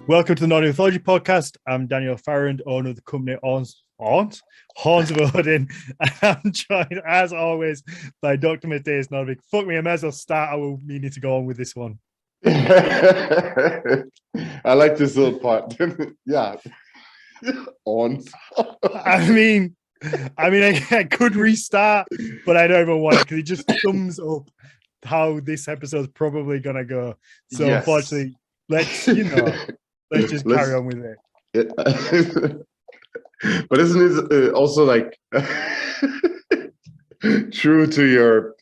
Welcome to the Nordic Mythology Podcast. I'm Daniel Farrand, owner of the company Horns of Odin. And I'm joined, as always, by Dr. Mathias and Nordic. Fuck me, I may as well start. I will need to go on with this one. I like this little part. Yeah. On. I could restart, but I don't even want it because it just sums up how this episode's probably gonna go. So Yes. Unfortunately, let's just carry on with it. But isn't it also like true to your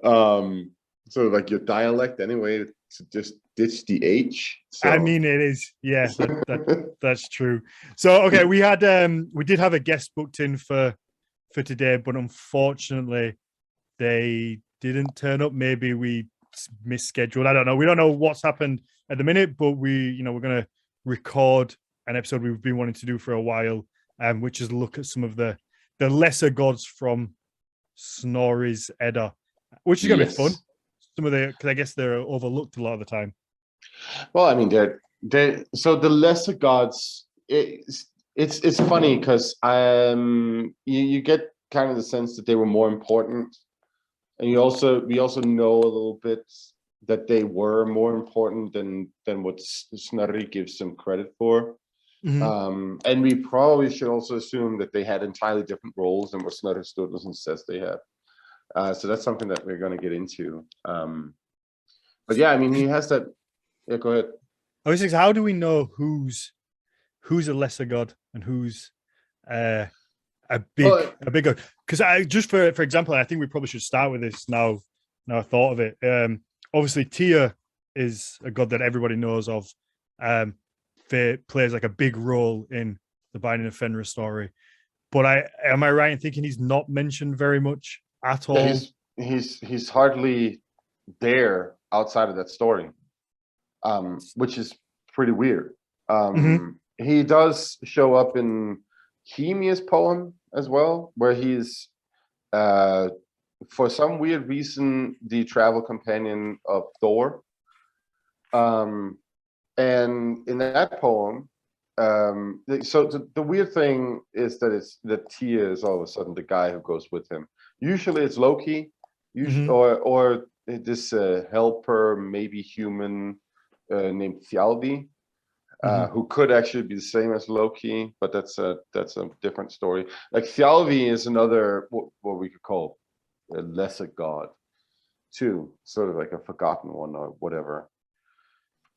sort of like your dialect anyway, to just ditch the H? So. I mean, it is, yeah, that's true. So okay, we did have a guest booked in for today, but unfortunately they didn't turn up. Maybe we misscheduled. I don't know. We don't know what's happened at the minute, but we're gonna record an episode we've been wanting to do for a while, which is look at some of the lesser gods from Snorri's Edda, which is gonna be fun. Some of because I guess they're overlooked a lot of the time. Well, I mean, so the lesser gods. It's funny because you get kind of the sense that they were more important, and we also know a little bit that they were more important than what Snorri gives them credit for. Mm-hmm. And we probably should also assume that they had entirely different roles than what Snorri Sturluson says they had. So that's something that we're going to get into. But yeah, I mean, he has that. Yeah, go ahead. I was thinking, how do we know who's a lesser god and who's a big god? Because I just for example, I think we probably should start with this now. Now I thought of it. Obviously, Tyr is a god that everybody knows of. Plays like a big role in the Binding of Fenris story. But am I right in thinking he's not mentioned very much at all? Yeah, he's hardly there outside of that story, which is pretty weird. He does show up in Hymir's poem as well, where he's for some weird reason the travel companion of Thor. And in that poem, so the weird thing is that Tyr is all of a sudden the guy who goes with him. Usually it's Loki, or this helper, maybe human, named Thjalfi, who could actually be the same as Loki, but that's a different story. Like Thjalfi is another what we could call a lesser god, too, sort of like a forgotten one or whatever.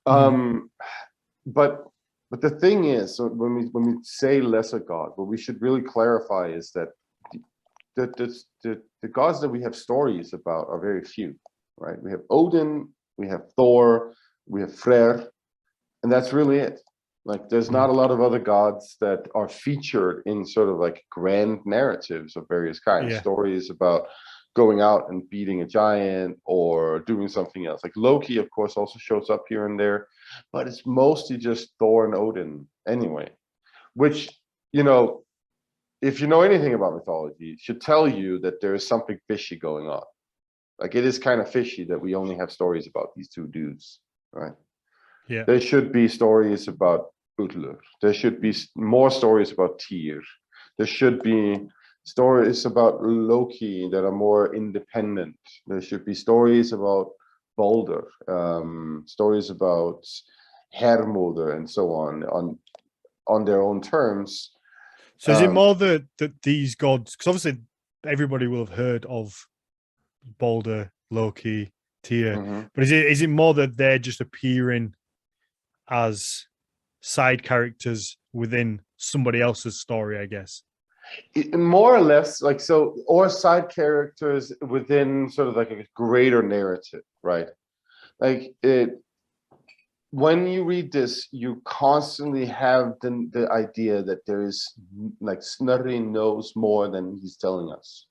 But the thing is, so when we say lesser god, what we should really clarify is that the gods that we have stories about are very few, right? We have Odin, we have Thor, we have Freyr, and that's really it. Like, there's not a lot of other gods that are featured in sort of like grand narratives of various kinds. Stories about going out and beating a giant or doing something else. Like Loki, of course, also shows up here and there, but it's mostly just Thor and Odin anyway, which, if you know anything about mythology, should tell you that there is something fishy going on. Like, it is kind of fishy that we only have stories about these two dudes, right? Yeah. There should be stories about Utlur. There should be more stories about Tyr. There should be stories about Loki that are more independent. There should be stories about Baldur, stories about Hermodr, and so on their own terms. So is it more that these gods, because obviously everybody will have heard of Baldur, Loki, Tyr, but is it more that they're just appearing as side characters within somebody else's story, I guess? More or less, like, so, or side characters within sort of like a greater narrative, right? Like, when you read this, you constantly have the idea that there is, like, Snorri knows more than he's telling us.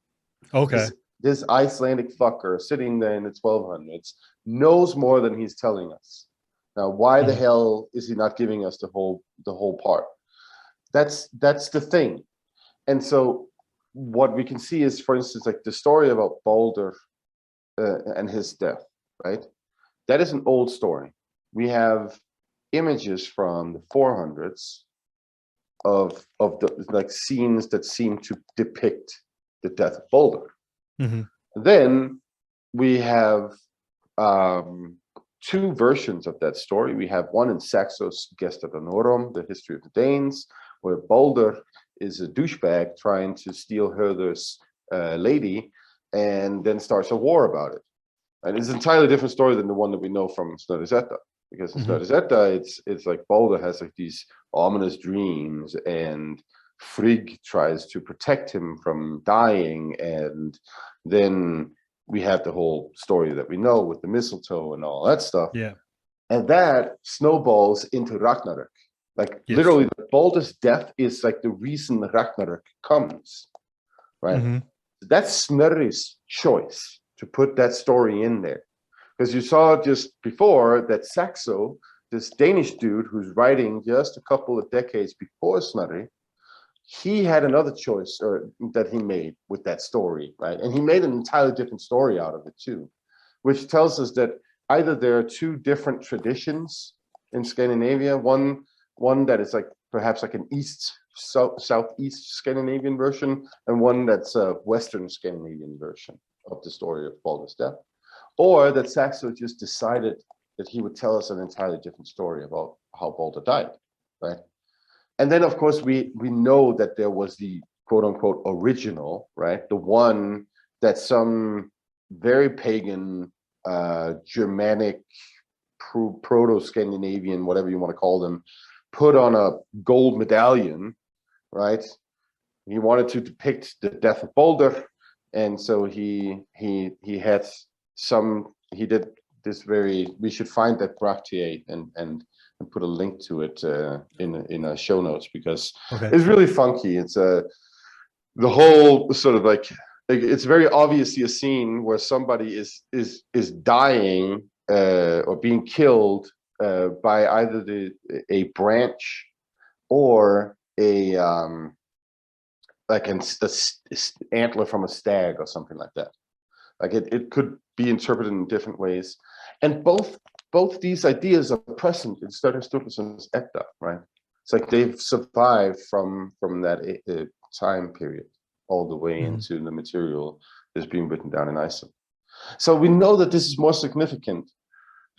Okay. This Icelandic fucker sitting there in the 1200s knows more than he's telling us. Now, why the hell is he not giving us the whole part? That's the thing. And so what we can see is, for instance, like the story about Baldur and his death, right? That is an old story. We have images from the 400s of the like scenes that seem to depict the death of Baldur. Mm-hmm. Then we have two versions of that story. We have one in Saxo's Gesta Danorum, the history of the Danes, where Baldur is a douchebag trying to steal Herder's lady, and then starts a war about it. And it's an entirely different story than the one that we know from Snorri's Edda, because in Snorri's Edda, it's like Baldur has like these ominous dreams, and Frigg tries to protect him from dying, and then we have the whole story that we know with the mistletoe and all that stuff. Yeah. And that snowballs into Ragnarok. Like literally, Baldur's death is like the reason Ragnarok comes, right? Mm-hmm. That's Snorri's choice to put that story in there. Because you saw just before that Saxo, this Danish dude who's writing just a couple of decades before Snorri, he had another choice that he made with that story, right? And he made an entirely different story out of it too, which tells us that either there are two different traditions in Scandinavia, one that is like perhaps like an southeast Scandinavian version, and one that's a Western Scandinavian version of the story of Baldur's death, or that Saxo just decided that he would tell us an entirely different story about how Baldur died, right? And then, of course, we know that there was the quote-unquote original, right? The one that some very pagan, Germanic, proto-Scandinavian, whatever you want to call them, put on a gold medallion, right? He wanted to depict the death of Baldur, and so he did this very. We should find that Bragi and put a link to it in a show notes, because it's really funky. It's the whole sort of like it's very obviously a scene where somebody is dying or being killed by either a branch or a like an antler from a stag or something like that. Like it could be interpreted in different ways, and both these ideas are present in Sturluson's Edda, right? It's like they've survived from that time period all the way into the material that's being written down in Iceland. So we know that this is more significant,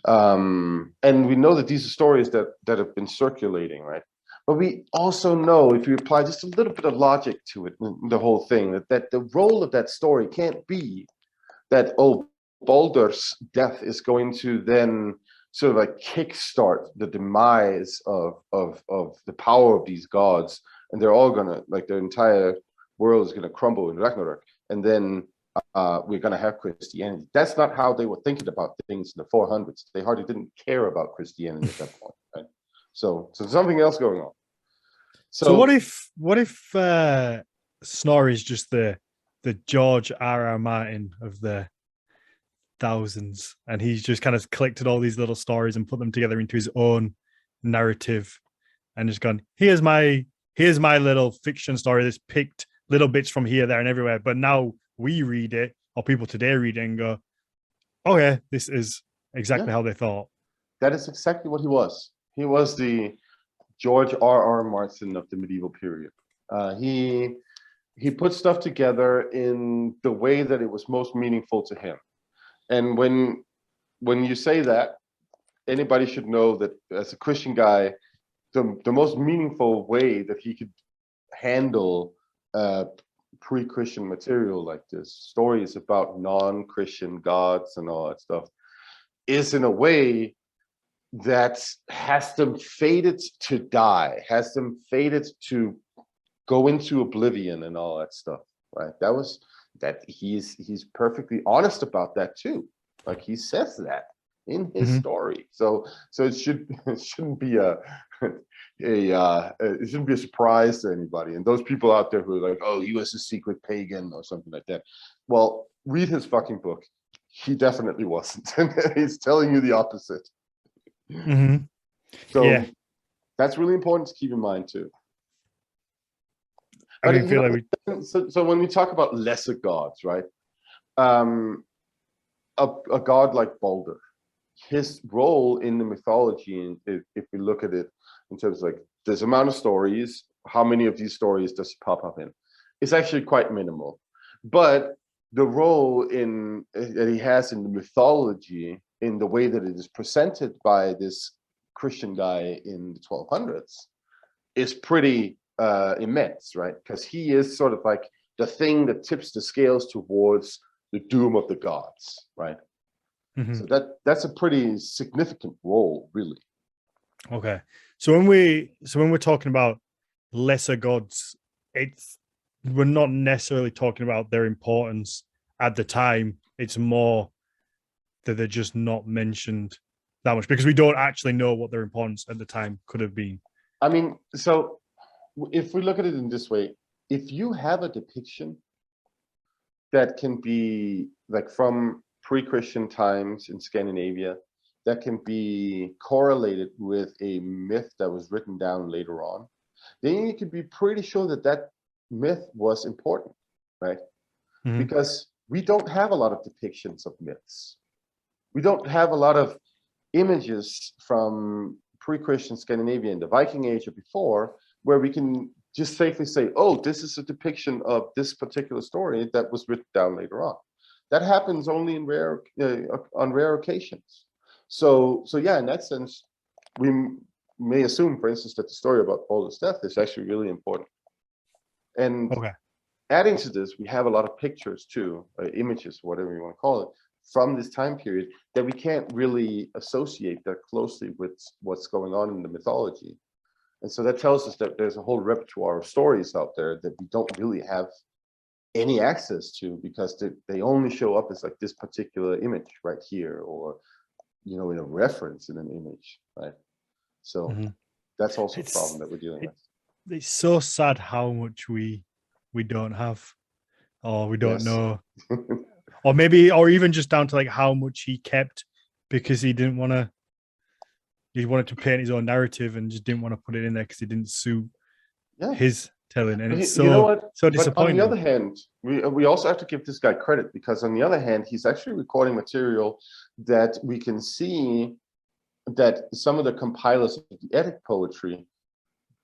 and we know that these are stories that have been circulating, right? But we also know, if you apply just a little bit of logic to it, the whole thing, that the role of that story can't be that, oh, Baldur's death is going to then sort of like kickstart the demise of the power of these gods, and they're all gonna, like, their entire world is gonna crumble in Ragnarok, and then we're gonna have Christianity. That's not how they were thinking about things in the 400s. They hardly didn't care about Christianity at that point, right? So something else going on. So what if Snorri's just the George R.R. Martin of the thousands, and he's just kind of collected all these little stories and put them together into his own narrative, and just gone, here's my little fiction story that's picked little bits from here, there, and everywhere, but now we read it, or people today read it and go, okay, this is exactly how they thought. That is exactly what he was. He was the George R.R. Martin of the medieval period. He put stuff together in the way that it was most meaningful to him. And when you say that, anybody should know that as a Christian guy, the most meaningful way that he could handle pre-Christian material like this, stories about non-Christian gods and all that stuff, is in a way that has them fated to die, has them fated to go into oblivion and all that stuff, right? That he's perfectly honest about that too. Like, he says that in his story. So it shouldn't be it shouldn't be a surprise to anybody. And those people out there who are like, oh, he was a secret pagan or something like that. Well, read his fucking book. He definitely wasn't. He's telling you the opposite. So that's really important to keep in mind too. But so when we talk about lesser gods, right? A god like Baldur, his role in the mythology, and if we look at it in terms of like this amount of stories, how many of these stories does he pop up in? It's actually quite minimal. But the role that he has in the mythology, in the way that it is presented by this Christian guy in the 1200s, is pretty immense, right? Because he is sort of like the thing that tips the scales towards the doom of the gods, right? Mm-hmm. So that's a pretty significant role, really. Okay. So when we're talking about lesser gods, we're not necessarily talking about their importance at the time. It's more that they're just not mentioned that much because we don't actually know what their importance at the time could have been. I mean, so if we look at it in this way, if you have a depiction that can be like from pre-Christian times in Scandinavia, that can be correlated with a myth that was written down later on, then you can be pretty sure that that myth was important, right? Mm-hmm. Because we don't have a lot of depictions of myths. We don't have a lot of images from pre-Christian Scandinavia in the Viking Age or before, where we can just safely say, oh, this is a depiction of this particular story that was written down later on. That happens only in on rare occasions. So yeah, in that sense, we may assume, for instance, that the story about Baldur's death is actually really important. And adding to this, we have a lot of pictures too, images, whatever you want to call it, from this time period that we can't really associate that closely with what's going on in the mythology. And so that tells us that there's a whole repertoire of stories out there that we don't really have any access to, because they only show up as like this particular image right here, or, you know, in a reference in an image, right? So that's also a problem that we're dealing with. It's so sad how much we don't have, or we don't know, or maybe, or even just down to like how much he kept because he wanted to paint his own narrative and just didn't want to put it in there because it didn't suit his telling. And it's so, you know what? so disappointing. But on the other hand, we also have to give this guy credit, because on the other hand, he's actually recording material that we can see that some of the compilers of the Eddic poetry,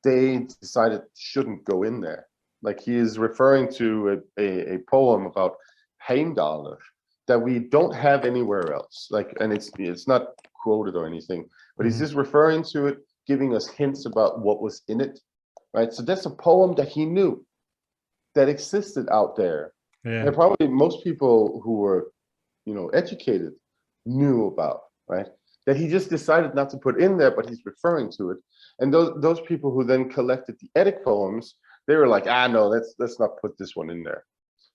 they decided shouldn't go in there. Like, he is referring to a poem about Heimdallr that we don't have anywhere else. Like, and it's not quoted or anything, but he's just referring to it, giving us hints about what was in it, right? So that's a poem that he knew that existed out there. Yeah. And probably most people who were, you know, educated knew about, right? That he just decided not to put in there, but he's referring to it. And those people who then collected the Eddic poems, they were like, no, let's not put this one in there.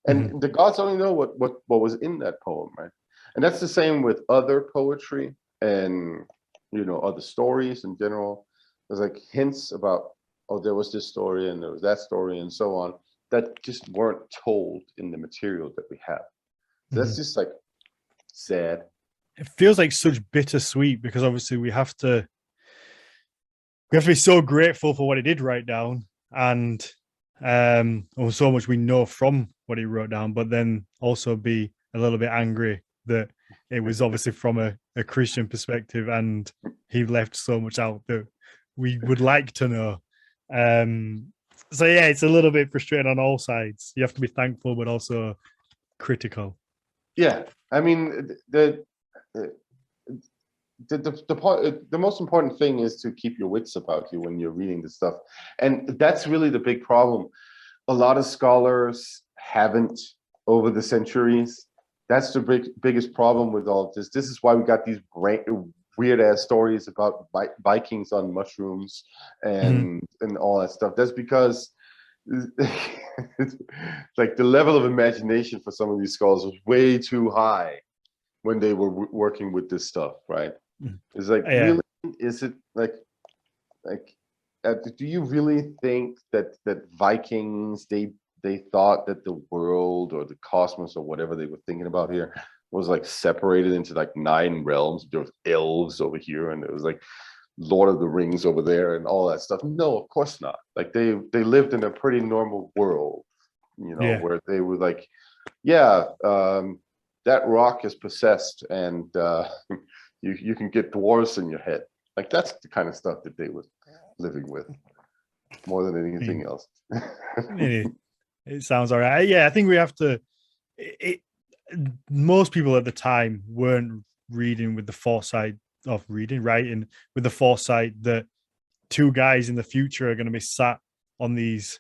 And the gods only know what was in that poem, right? And that's the same with other poetry and, you know, other stories in general. There's like hints about, oh, there was this story and there was that story and so on, that just weren't told in the material that we have. So that's just like sad. It feels like such bittersweet, because obviously we have to be so grateful for what he did write down, and so much we know from what he wrote down, but then also be a little bit angry that it was obviously from a Christian perspective and he left so much out that we would like to know. So yeah, it's a little bit frustrating on all sides. You have to be thankful, but also critical. Yeah, I mean, the most important thing is to keep your wits about you when you're reading this stuff, and that's really the big problem. A lot of scholars haven't over the centuries. That's the biggest problem with all of this. This is why we got these weird ass stories about Vikings on mushrooms and all that stuff. That's because like the level of imagination for some of these scholars was way too high when they were working with this stuff, right? It's like, really, is it like do you really think that Vikings, they thought that the world or the cosmos or whatever they were thinking about here was like separated into like 9 realms? There was elves over here and there was like Lord of the Rings over there and all that stuff. No, of course not. Like they lived in a pretty normal world, you know, where they were like, that rock is possessed and You can get dwarves in your head. Like that's the kind of stuff that they were living with more than anything else. It sounds all right. Yeah, I think we have to. Most people at the time weren't reading with the foresight of writing with the foresight that two guys in the future are going to be sat on these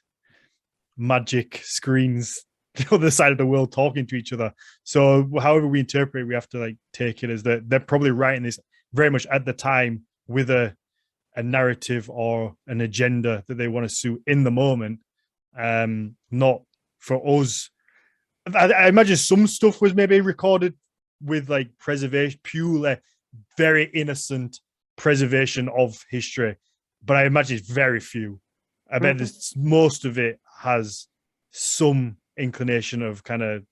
magic screens the other side of the world talking to each other. So however we interpret it, we have to like take it as that they're probably writing this very much at the time with a narrative or an agenda that they want to suit in the moment, not for us. I imagine some stuff was maybe recorded with like preservation, purely very innocent preservation of history, but I imagine it's very few. I bet most of it has some inclination of kind of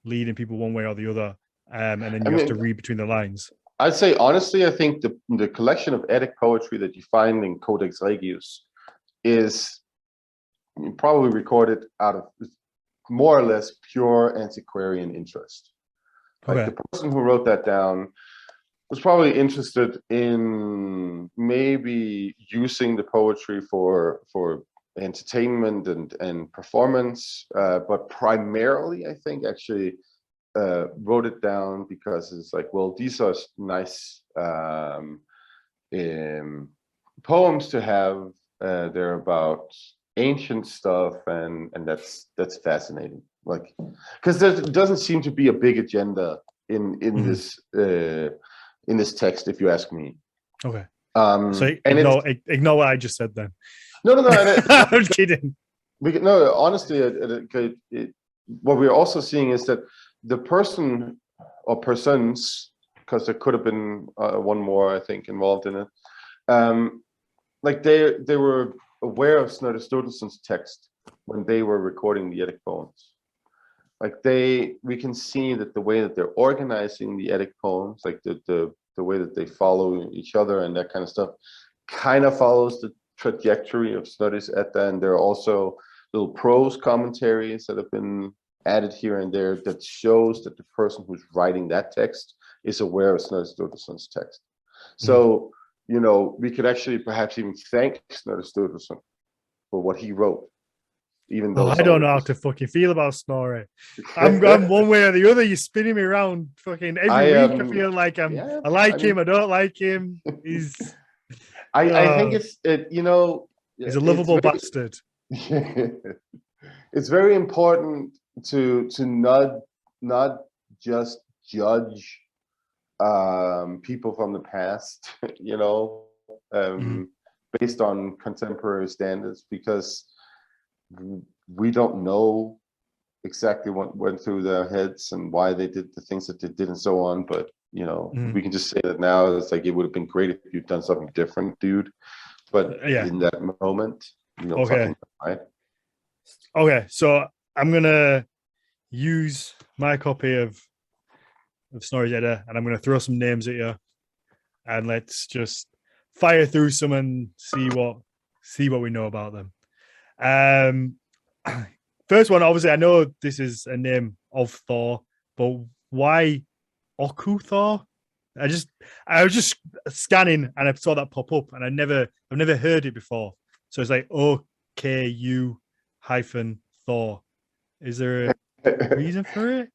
leading people one way or the other, and then you have to read between the lines. I'd say honestly, I think the collection of Eddic poetry that you find in Codex Regius is probably recorded out of more or less pure antiquarian interest. Like the person who wrote that down was probably interested in maybe using the poetry for entertainment and performance, but primarily I think actually wrote it down because it's like, well, these are nice poems to have. They're about ancient stuff, and that's fascinating. Like, because there doesn't seem to be a big agenda in this text, if you ask me. Okay. So ignore what I just said then. No. I'm kidding. No, honestly, what we're also seeing is that the person or persons, because there could have been one more, I think, involved in it. Like they were aware of Snorri Sturluson's text when they were recording the Eddic poems. Like we can see that the way that they're organizing the Eddic poems, like the way that they follow each other and that kind of stuff, kind of follows the trajectory of Snorri's Edda. And there are also little prose commentaries that have been added here and there that shows that the person who's writing that text is aware of Snorri Sturluson's text. So, you know, we could actually perhaps even thank Snorri Sturluson for what he wrote. Even though I don't know how to fucking feel about Snorri. I'm one way or the other. You're spinning me around fucking every week. I feel like I like him. I don't like him. He's. I think you know. He's a lovable bastard. It's very important to not just judge people from the past, you know, based on contemporary standards, because we don't know exactly what went through their heads and why they did the things that they did and so on. But, you know, we can just say that now it's like, it would have been great if you'd done something different, dude. But in that moment, you know, right? Okay, so I'm going to use my copy of Snorri's Edda, and I'm going to throw some names at you, and let's just fire through some and see what we know about them. First one, obviously, I know this is a name of Thor, but why Oku Thor? I was just scanning and I saw that pop up, and I've never heard it before. So it's like OKU-Thor. Is there a reason for it?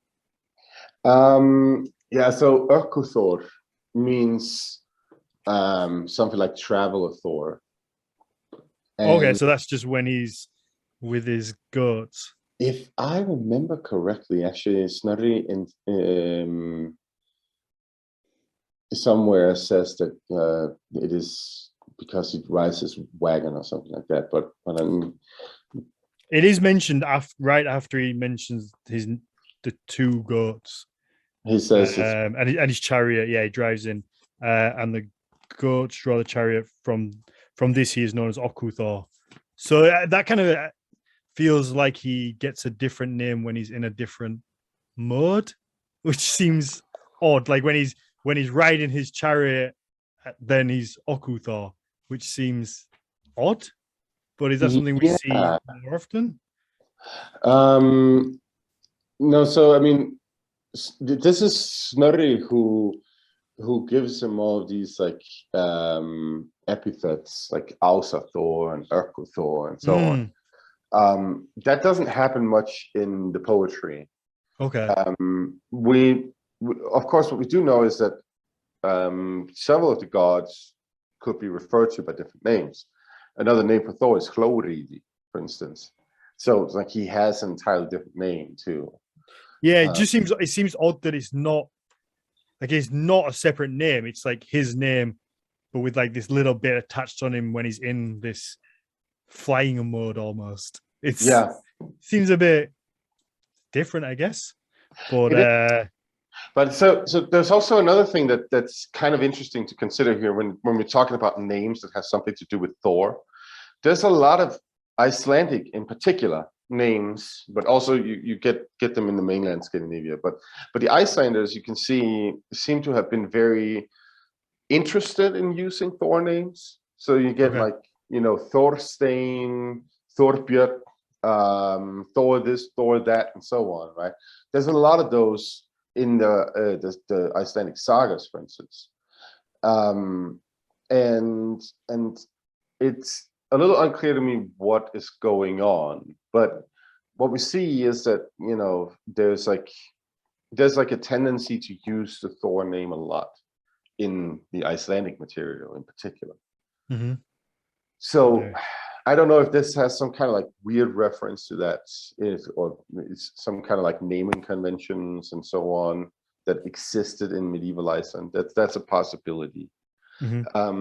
Yeah, so Ökuthor means something like traveler Thor. Okay, so that's just when he's with his goats. If I remember correctly, actually, Snorri somewhere says that it is because he rides his wagon or something like that. But it is mentioned right after he mentions the two goats. He says, and his chariot. Yeah, he drives in, and the goats draw the chariot. From this, he is known as Okuthor. So that kind of feels like he gets a different name when he's in a different mode, which seems odd. Like when he's riding his chariot, then he's Okuthor, which seems odd. But is that something we see more often? No. So I mean, this is Snorri who who gives him all of these like epithets like Ausa Thor and Urko Thor and so on. That doesn't happen much in the poetry. Okay. We of course, what we do know is that several of the gods could be referred to by different names. Another name for Thor is Hloridi, for instance. So it's like he has an entirely different name too. Yeah, it seems odd that it's not a separate name. It's like his name, but with like this little bit attached on him when he's in this flying mode almost. Seems a bit different, I guess. But But so there's also another thing that's kind of interesting to consider here when we're talking about names that have something to do with Thor. There's a lot of Icelandic, in particular, names, but also you get them in the mainland Scandinavia. But the Icelanders, you can see, seem to have been very interested in using Thor names. So you get like, you know, Thorstein, Thorbjörn, Thor this, Thor that, and so on, right? There's a lot of those in the Icelandic sagas, for instance, and it's a little unclear to me what is going on. But what we see is that, you know, there's like a tendency to use the Thor name a lot in the Icelandic material, in particular. So. I don't know if this has some kind of like weird reference to that, or it's some kind of like naming conventions and so on that existed in medieval Iceland. That's a possibility. Okay. I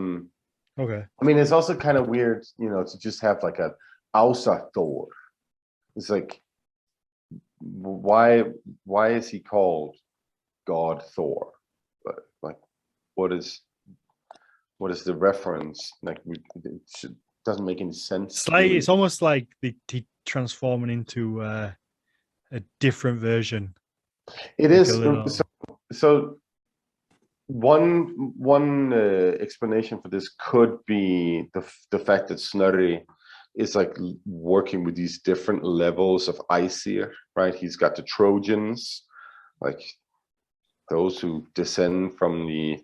mean, it's also kind of weird, you know, to just have like a Ausa Thor. It's like, why is he called God Thor? But like, what is the reference? Like, doesn't make any sense. It's almost like he transforming into a different version. It like is so one explanation for this could be the fact that Snorri is like working with these different levels of Aesir, right? He's got the Trojans, like those who descend from the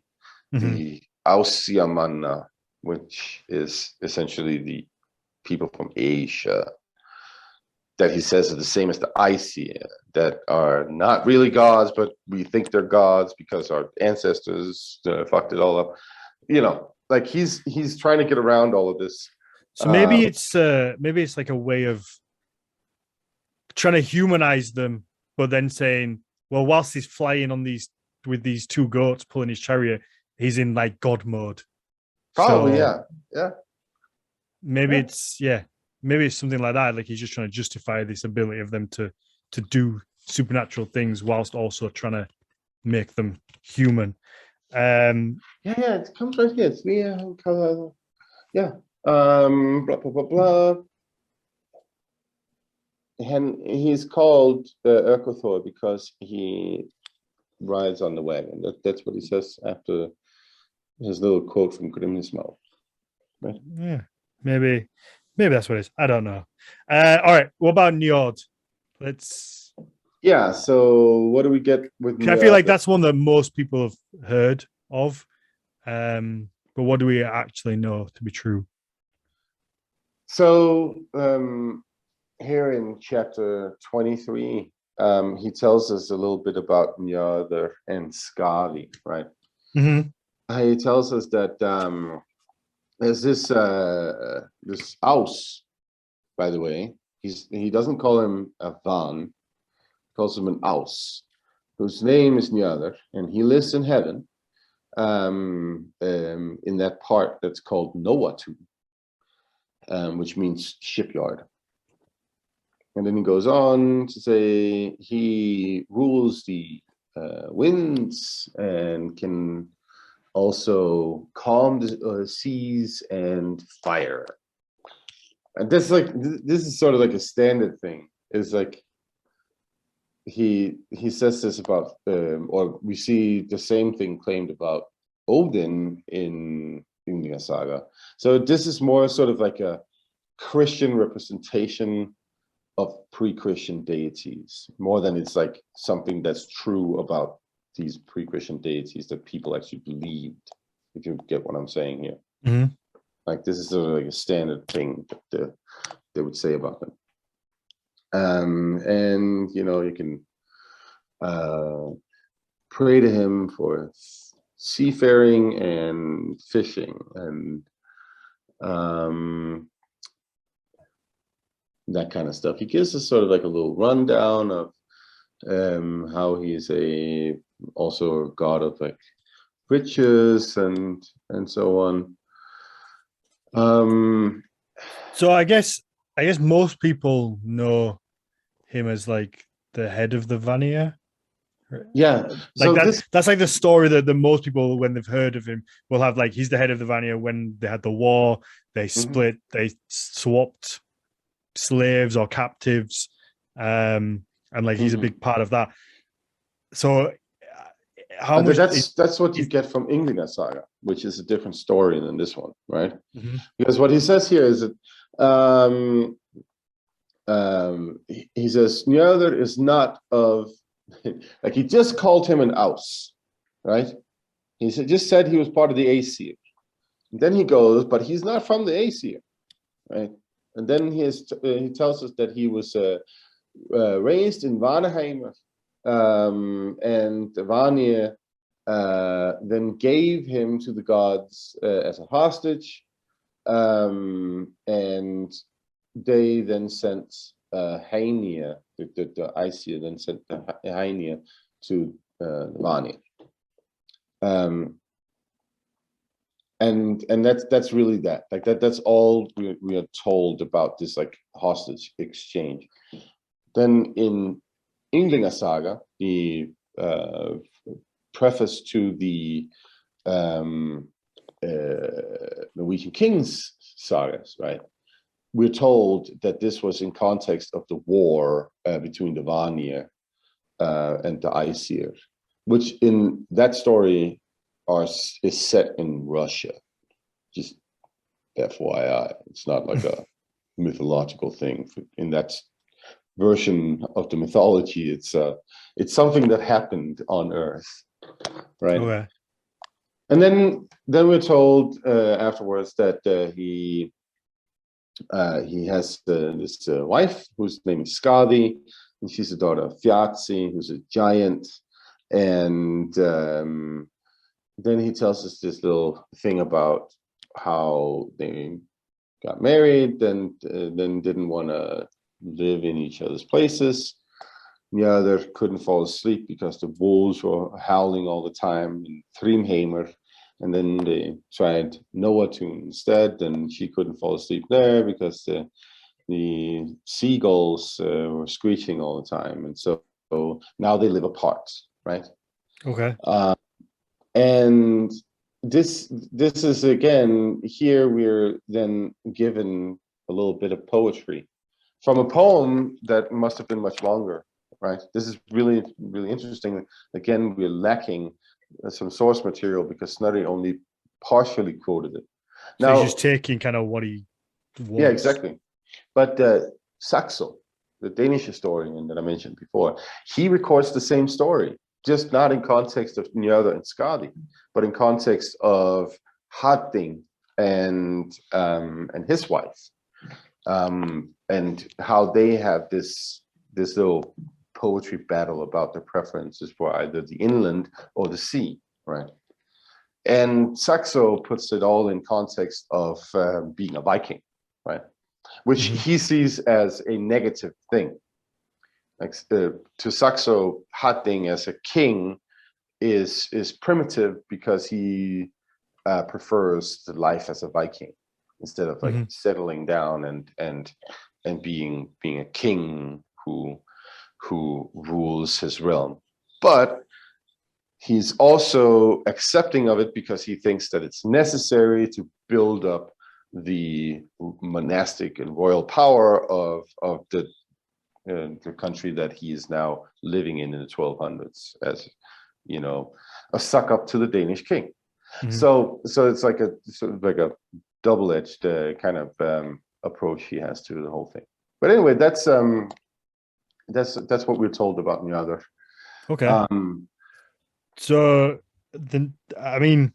Ausiamanna, which is essentially the people from Asia, that he says are the same as the Aesir, that are not really gods, but we think they're gods because our ancestors fucked it all up. You know, like he's trying to get around all of this. So maybe it's like a way of trying to humanize them, but then saying, well, whilst he's flying on with these two goats pulling his chariot, he's in like God mode. Probably, so, yeah. Maybe it's something like that. Like he's just trying to justify this ability of them to do supernatural things whilst also trying to make them human. It comes right here. It's blah blah blah blah. And he's called Urkothor because he rides on the wagon. That's what he says after his little quote from Grimnismal. Right? Yeah, maybe that's what it is. I don't know. All right, what about Njord? So what do we get with Njord? I feel like that's one that most people have heard of. But what do we actually know to be true? So here in chapter 23, he tells us a little bit about Njord and Skadi, right? He tells us that there's this Aus, by the way. He doesn't call him a Van, he calls him an Aus, whose name is Njord, and he lives in heaven, in that part that's called Noatu, which means shipyard. And then he goes on to say he rules the winds and can also calm the seas and fire. And this is sort of like a standard thing. It's like he says this about, or we see the same thing claimed about Odin in the saga. So this is more sort of like a Christian representation of pre-Christian deities, more than it's like something that's true about these pre-Christian deities that people actually believed, if you get what I'm saying here. Mm-hmm. Like this is sort of like a standard thing that they would say about them. And you can pray to him for seafaring and fishing and that kind of stuff. He gives us sort of like a little rundown of how he's also a god of like riches and so on. So I guess most people know him as like the head of the Vanir. Yeah, like so that's like the story that the most people, when they've heard of him, will have like he's the head of the Vanir. When they had the war, they split, they swapped slaves or captives, and like he's a big part of that. So how much that's what you get from Ynglinga Saga, which is a different story than this one, right? Because what he says here is that he says Njörður is not of like he just called him an Aus, right? He just said he was part of the Aesir. Then he goes, but he's not from the Aesir, right? And then he tells us that he was raised in Vanaheim, and Vanir then gave him to the gods as a hostage, and they then sent Hænir, the Aesir then sent Hænir to Vanir. And that's really that. Like that's all we are told about this like hostage exchange. Then in Ynglinga Saga, the preface to the Norwegian Kings sagas, right? We're told that this was in context of the war between the Vanir and the Aesir, which in that story is set in Russia. Just FYI, it's not like a mythological thing. In that version of the mythology, it's something that happened on Earth, right? Okay. And then we're told afterwards that he has this wife whose name is Skadi, and she's the daughter of Thjazi, who's a giant. And then he tells us this little thing about how they got married and then didn't want to live in each other's places. Njörður couldn't fall asleep because the wolves were howling all the time in Thrymheimr. And then they tried Noatun instead, and she couldn't fall asleep there because the seagulls were screeching all the time. And so now they live apart, right? Okay. And this is, again, here we're then given a little bit of poetry from a poem that must have been much longer, right? This is really, really interesting. Again, we're lacking some source material because Snorri only partially quoted it. So now, he's just taking kind of what he wants. Yeah, exactly. But Saxo, the Danish historian that I mentioned before, he records the same story, just not in context of Njörður and Skadi, but in context of Hatting and his wife, and how they have this little poetry battle about their preferences for either the inland or the sea, right? And Saxo puts it all in context of being a Viking, right? Which he sees as a negative thing. Like to Saxo, Hatting as a king is primitive because he prefers the life as a Viking instead of like settling down and being a king who rules his realm. But he's also accepting of it because he thinks that it's necessary to build up the monastic and royal power of the country that he is now living in the 1200s, as you know, a suck up to the Danish king. So it's like a sort of like a double-edged kind of approach he has to the whole thing. But anyway, that's what we're told about Njörður. Okay. So then, I mean,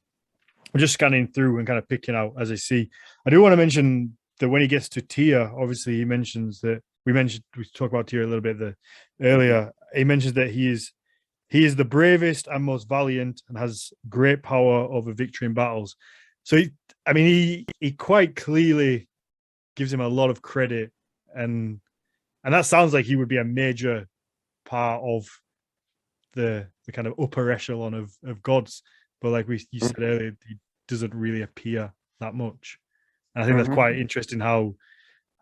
I'm just scanning through and kind of picking out as I see. I do want to mention that when he gets to Tyr, obviously he mentions that we talked about Tyr a little bit earlier. He mentions that he is the bravest and most valiant and has great power over victory in battles. So he quite clearly gives him a lot of credit, and that sounds like he would be a major part of the kind of upper echelon of gods. But like you said earlier, he doesn't really appear that much. And I think that's quite interesting how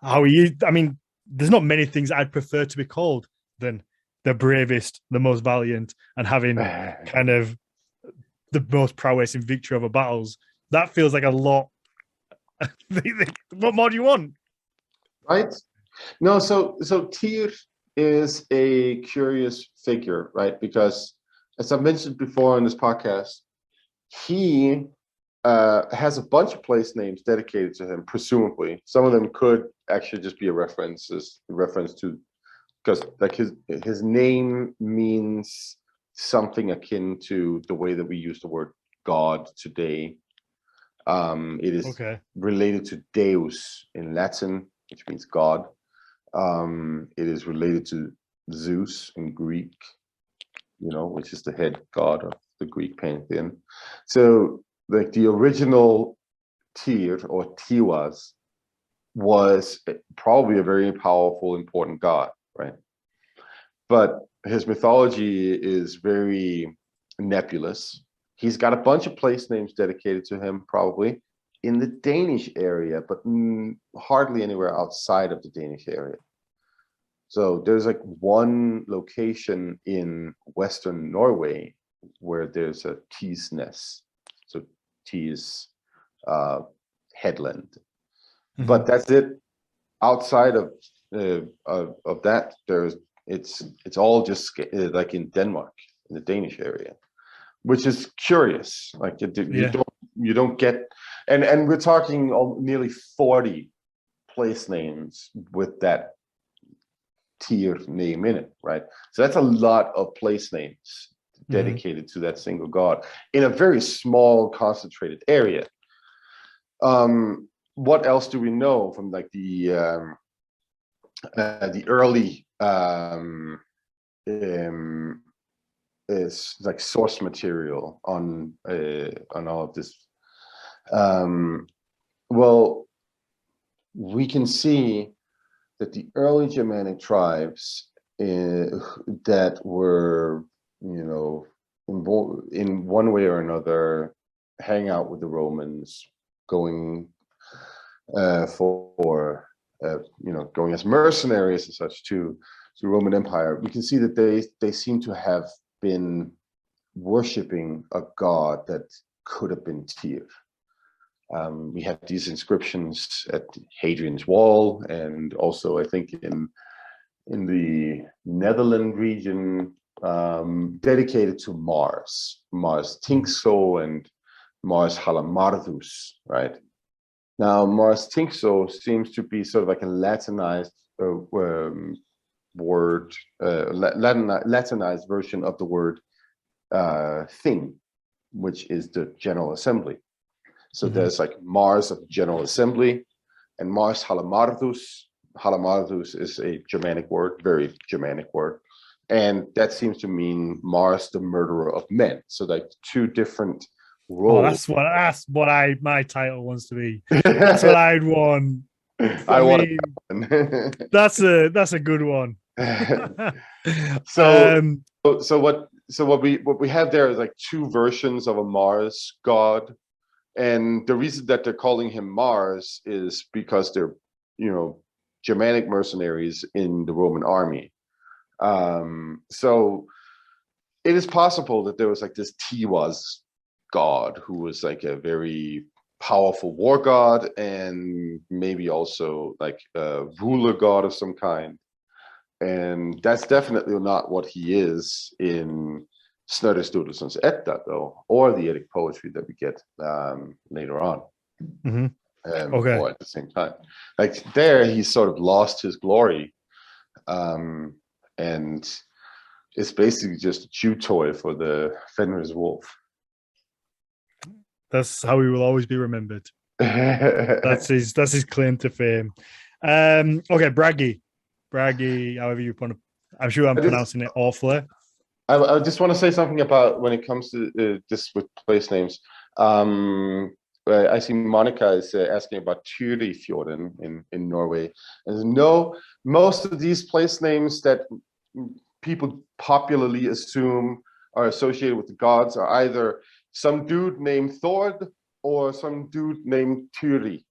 he, I mean, there's not many things I'd prefer to be called than the bravest, the most valiant, and having kind of the most prowess in victory over battles. That feels like a lot. What more do you want? Right? No, so Tyr is a curious figure, right? Because as I mentioned before in this podcast, he has a bunch of place names dedicated to him, presumably. Some of them could actually just be a reference to, because like his name means something akin to the way that we use the word God today. It is related to Deus in Latin, which means God. It is related to Zeus in Greek, which is the head god of the Greek pantheon. So, like the original Tyr or Tiwaz was probably a very powerful, important god, right? But his mythology is very nebulous. He's got a bunch of place names dedicated to him, probably in the Danish area, but hardly anywhere outside of the Danish area. So there's like one location in Western Norway where there's a Tisnes. So Tis headland. But that's it. Outside of that, it's all just like in Denmark, in the Danish area, which is curious. Like you don't get, and we're talking nearly 40 place names with that Tyr name in it, right? So that's a lot of place names dedicated to that single god in a very small, concentrated area. What else do we know from like the early is like source material on all of this? Well, we can see that the early Germanic tribes that were, in one way or another, hang out with the Romans, going going as mercenaries and such to the Roman Empire, we can see that they seem to have been worshipping a god that could have been Tyr. We have these inscriptions at Hadrian's Wall, and also I think in the Netherlands region, dedicated to Mars Tinkso and Mars Halamardus, right? Now, Mars Tinkso seems to be sort of like a Latinized word, Latinized version of the word thing, which is the General Assembly. So there's like Mars of General Assembly and Mars Halamardus. Halamardus is a Germanic word, very Germanic word. And that seems to mean Mars, the murderer of men. So like two different roles. Oh, that's what my title wants to be. That's what I'd want. I mean, that's a good one. So what we have there is like two versions of a Mars god. And the reason that they're calling him Mars is because they're, Germanic mercenaries in the Roman army. So it is possible that there was like this Tiwaz god who was like a very powerful war god and maybe also like a ruler god of some kind. And that's definitely not what he is in Snorri Sturluson's Edda, though, or the Eddic poetry that we get later on, or at the same time. Like there, he sort of lost his glory, and is basically just a chew toy for the Fenris wolf. That's how he will always be remembered. That's his claim to fame. Okay, Bragi, however you want to. I'm sure I'm pronouncing it awfully. I just want to say something about when it comes to this with place names. I see Monica is asking about Tyrifjorden in Norway. And no, most of these place names that people popularly assume are associated with the gods are either some dude named Thord or some dude named Tyri,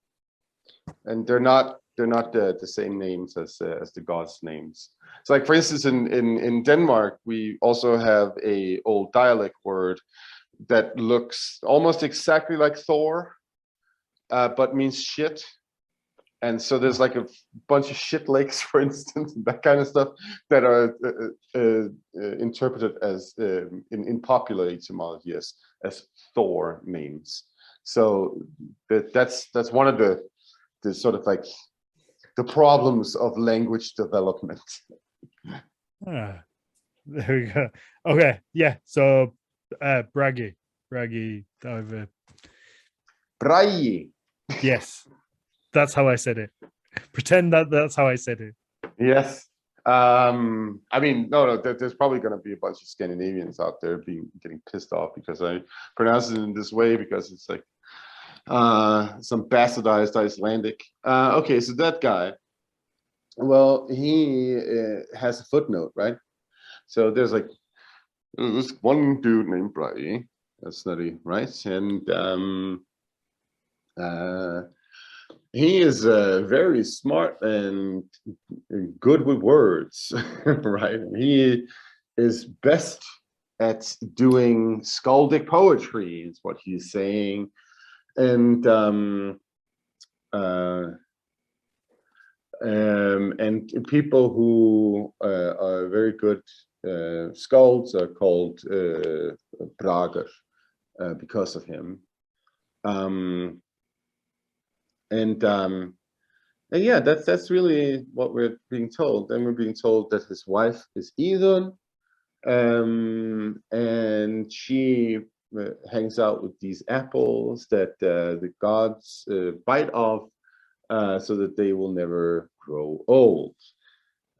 and they're not the same names as the gods' names. So, like for instance, in Denmark, we also have a old dialect word that looks almost exactly like Thor, but means shit. And so there's like a bunch of shit lakes, for instance, that kind of stuff that are interpreted as in popular etymology as Thor names. So that's one of the sort of like the problems of language development. There we go. Okay, yeah. So Bragi, over. Bragi. Yes, that's how I said it. Pretend that's how I said it. Yes. I mean, no, there's probably going to be a bunch of Scandinavians out there getting pissed off because I pronounce it in this way because it's like some bastardized Icelandic. Okay, so that guy, well, he has a footnote, right? So there's like this one dude named Bragi, that's Snorri, right? And he is very smart and good with words, right? He is best at doing skaldic poetry, is what he's saying. And people who are very good skalds are called Bragar because of him. And yeah, that's really what we're being told. Then we're being told that his wife is Idun, and she hangs out with these apples that the gods bite off so that they will never grow old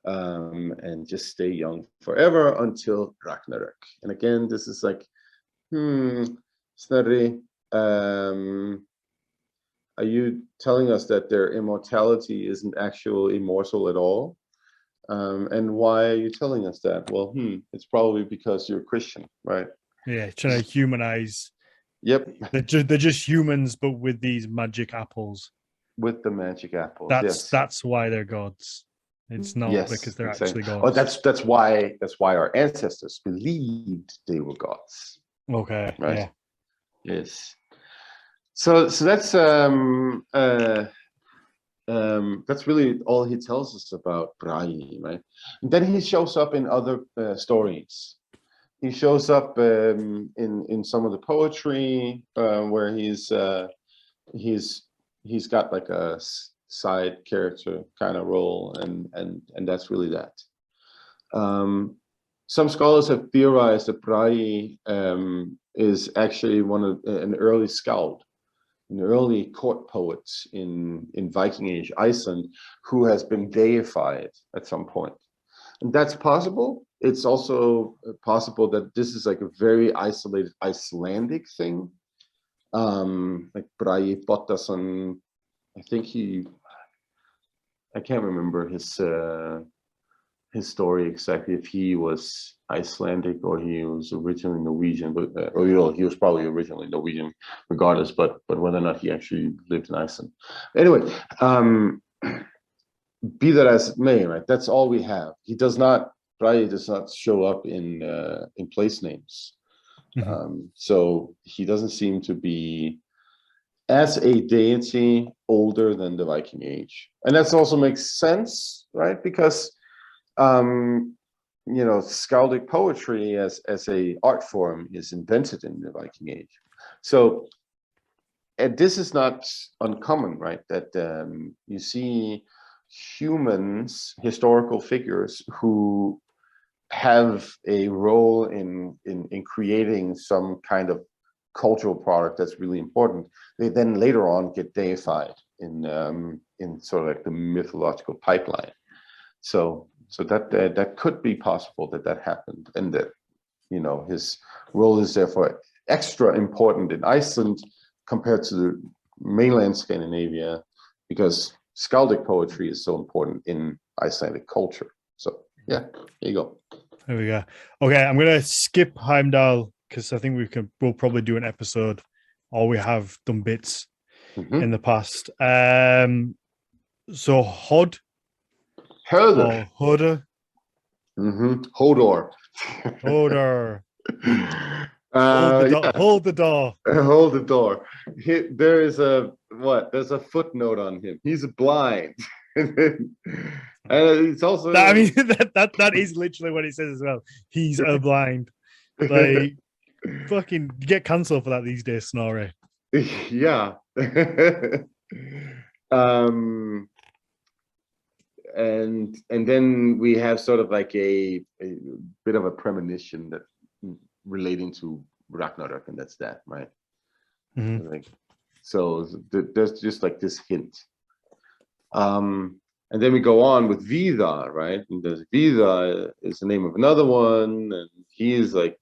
and just stay young forever until Ragnarok. And again, this is like, Snorri, are you telling us that their immortality isn't actual immortal at all? And why are you telling us that? Well, it's probably because you're Christian, right? Yeah, trying to humanize. Yep. They're just humans, but with these magic apples. With the magic apples. That's why they're gods. It's not because they're actually gods. Oh, that's why our ancestors believed they were gods. Okay. Right? Yeah. Yes. So that's really all he tells us about Bragi, right? And then he shows up in other stories. He shows up in some of the poetry where he's got like a side character kind of role, and that's really that. Some scholars have theorized that Bragi is actually an early skald, an early court poet in Viking Age Iceland who has been deified at some point. And that's possible. It's also possible that this is like a very isolated Icelandic thing. Like Bragi Bottason, I can't remember his story exactly, if he was Icelandic or he was originally Norwegian, but he was probably originally Norwegian regardless, but whether or not he actually lived in Iceland. Anyway, be that as it may, right? That's all we have. Bragi does not show up in place names. So he doesn't seem to be as a deity older than the Viking Age. And that also makes sense, right? Because skaldic poetry as a art form is invented in the Viking Age. So, and this is not uncommon, right? That you see humans, historical figures who have a role in creating some kind of cultural product that's really important, they then later on get deified in sort of like the mythological pipeline. So that could be possible that happened, and that, you know, his role is therefore extra important in Iceland compared to the mainland Scandinavia, because skaldic poetry is so important in Icelandic culture. So yeah, there you go. There we go. Okay, I'm gonna skip Heimdall because I think we'll probably do an episode, or we have done bits in the past. So Hod Höder. or Hoder. Hodor. Hoder. Yeah. Hold the door. Hold the door. There is there's a footnote on him. He's blind. And it's also that is literally what it says as well. He's a blind. Like, fucking get cancelled for that these days, Snorri. Yeah. And then we have sort of like a bit of a premonition that relating to Ragnarok, and that's that, right? Like, so there's just like this hint. And then we go on with Vidar, right? And there's Vidar is the name of another one, and he's like,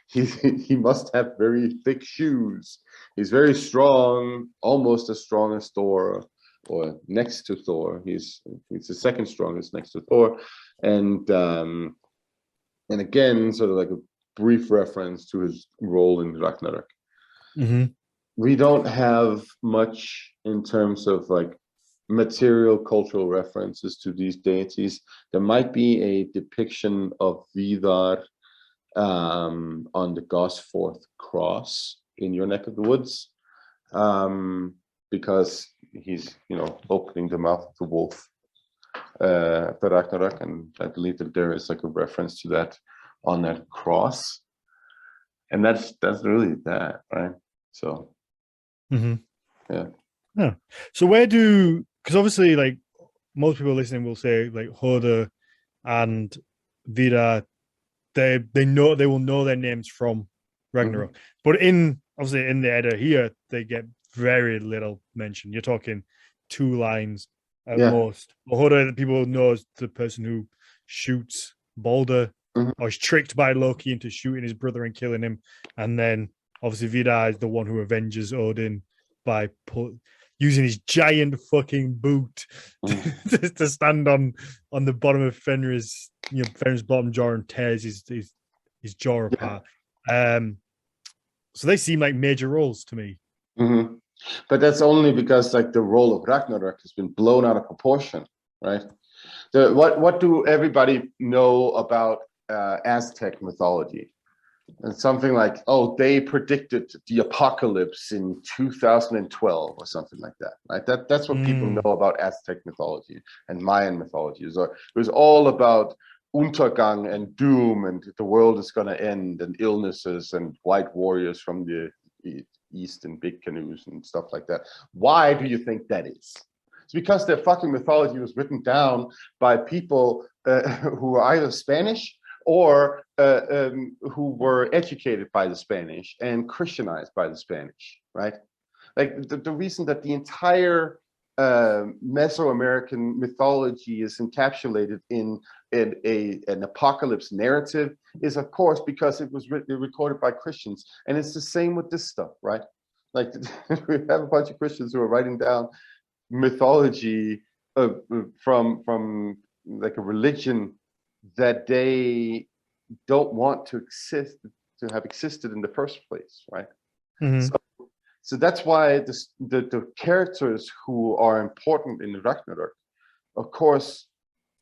he must have very thick shoes. He's very strong, almost as strong as Thor, or next to Thor. He's the second strongest next to Thor, and again, sort of like a brief reference to his role in Ragnarok. We don't have much in terms of like material cultural references to these deities. There might be a depiction of Vidar on the Gosforth cross in your neck of the woods, because he's, you know, opening the mouth of the wolf, the Ragnarok, and I believe that there is like a reference to that on that cross, and that's really that, right? So yeah. So where do, because obviously like most people listening will say like Hoder and Vidar, they will know their names from Ragnarok, but obviously in the Edda here they get very little mention. You're talking 2 lines at most. Hoder, people know as the person who shoots Baldur, or is tricked by Loki into shooting his brother and killing him, and then obviously Vidar is the one who avenges Odin by using his giant fucking boot to stand on the bottom of Fenrir's, you know, Fenrir's bottom jaw and tears his jaw apart. So they seem like major roles to me. But that's only because like the role of Ragnarok has been blown out of proportion, right? What do everybody know about Aztec mythology? And something like, oh, they predicted the apocalypse in 2012 or something like that, right? That's what people know about Aztec mythology and Mayan mythology. It was all about Untergang and doom, and the world is going to end, and illnesses and white warriors from the east in big canoes and stuff like that. Why do you think that is? It's because their fucking mythology was written down by people who were either Spanish or who were educated by the Spanish and Christianized by the Spanish, right? Like the reason that the entire Mesoamerican mythology is encapsulated in an apocalypse narrative is, of course, because it was recorded by Christians. And it's the same with this stuff, right? Like we have a bunch of Christians who are writing down mythology from like a religion that they don't want to have existed in the first place, right? So that's why the characters who are important in Ragnarok, of course,